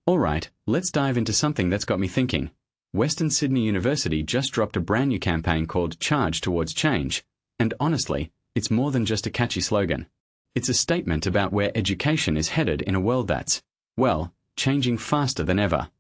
Alright, let's dive into something that's got me thinking. Western Sydney University just dropped a brand new campaign called Charge Towards Change, and honestly, it's more than just a catchy slogan. It's a statement about where education is headed in a world that's, well, changing faster than ever.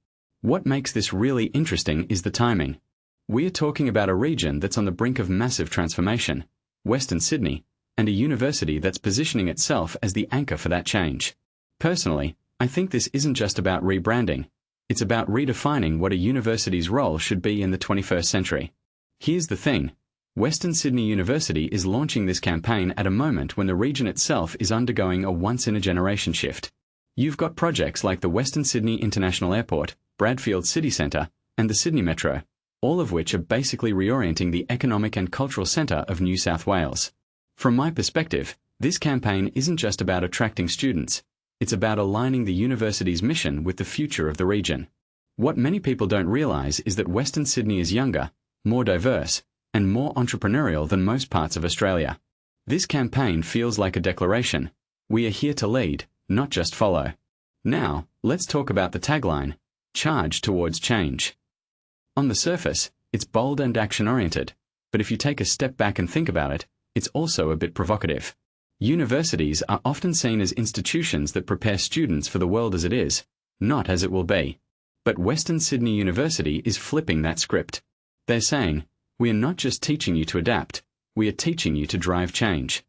What makes this really interesting is the timing. We are talking about a region that's on the brink of massive transformation, Western Sydney, and a university that's positioning itself as the anchor for that change. Personally, I think this isn't just about rebranding. It's about redefining what a university's role should be in the 21st century. Here's the thing. Western Sydney University is launching this campaign at a moment when the region itself is undergoing a once-in-a-generation shift. You've got projects like the Western Sydney International Airport, Bradfield City Centre, and the Sydney Metro, all of which are basically reorienting the economic and cultural centre of New South Wales. From my perspective, this campaign isn't just about attracting students. It's about aligning the university's mission with the future of the region. What many people don't realise is that Western Sydney is younger, more diverse, and more entrepreneurial than most parts of Australia. This campaign feels like a declaration. We are here to lead, not just follow. Now, let's talk about the tagline, Charge Towards Change. On the surface, it's bold and action-oriented, but if you take a step back and think about it, it's also a bit provocative. Universities are often seen as institutions that prepare students for the world as it is, not as it will be. But Western Sydney University is flipping that script. They're saying, we are not just teaching you to adapt, we are teaching you to drive change.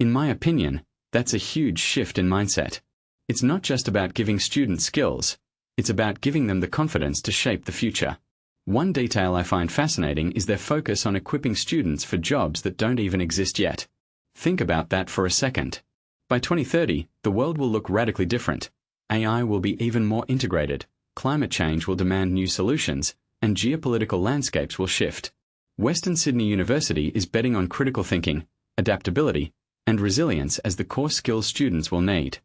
In my opinion, that's a huge shift in mindset. It's not just about giving students skills, it's about giving them the confidence to shape the future. One detail I find fascinating is their focus on equipping students for jobs that don't even exist yet. Think about that for a second. By 2030, the world will look radically different. AI will be even more integrated, climate change will demand new solutions, and geopolitical landscapes will shift. Western Sydney University is betting on critical thinking, adaptability, and resilience as the core skills students will need.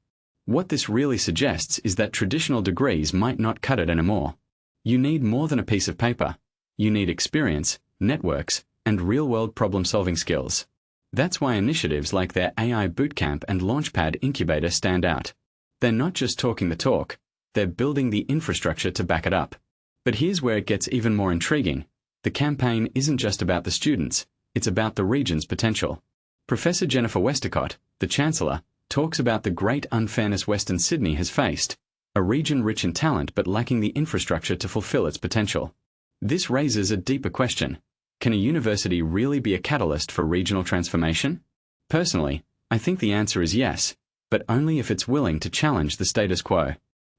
What this really suggests is that traditional degrees might not cut it anymore. You need more than a piece of paper. You need experience, networks, and real-world problem-solving skills. That's why initiatives like their AI Bootcamp and Launchpad Incubator stand out. They're not just talking the talk, they're building the infrastructure to back it up. But here's where it gets even more intriguing. The campaign isn't just about the students, it's about the region's potential. Professor Jennifer Westacott, the Chancellor, talks about the great unfairness Western Sydney has faced, a region rich in talent but lacking the infrastructure to fulfill its potential. This raises a deeper question. Can a university really be a catalyst for regional transformation? Personally, I think the answer is yes, but only if it's willing to challenge the status quo.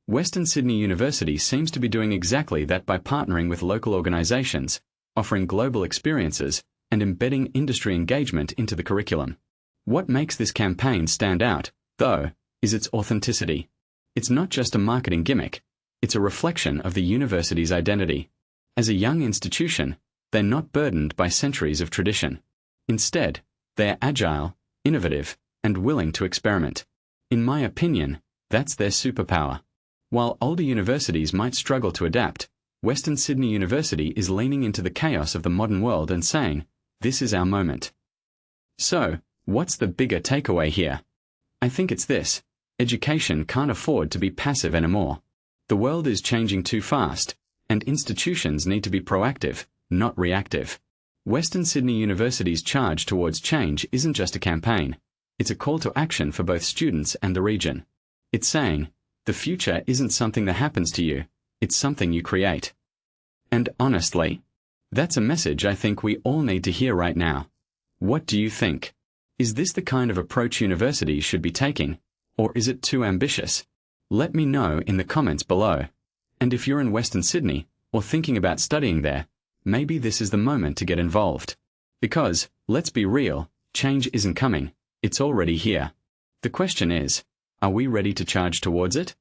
Western Sydney University seems to be doing exactly that by partnering with local organisations, offering global experiences, and embedding industry engagement into the curriculum. What makes this campaign stand out, though, is its authenticity. It's not just a marketing gimmick, it's a reflection of the university's identity. As a young institution, they're not burdened by centuries of tradition. Instead, they're agile, innovative, and willing to experiment. In my opinion, that's their superpower. While older universities might struggle to adapt, Western Sydney University is leaning into the chaos of the modern world and saying, this is our moment. So, what's the bigger takeaway here? I think it's this. Education can't afford to be passive anymore. The world is changing too fast, and institutions need to be proactive, not reactive. Western Sydney University's Charge Towards Change isn't just a campaign. It's a call to action for both students and the region. It's saying, the future isn't something that happens to you, it's something you create. And honestly, that's a message I think we all need to hear right now. What do you think? Is this the kind of approach universities should be taking, or is it too ambitious? Let me know in the comments below. And if you're in Western Sydney, or thinking about studying there, maybe this is the moment to get involved. Because, let's be real, change isn't coming, it's already here. The question is, are we ready to charge towards it?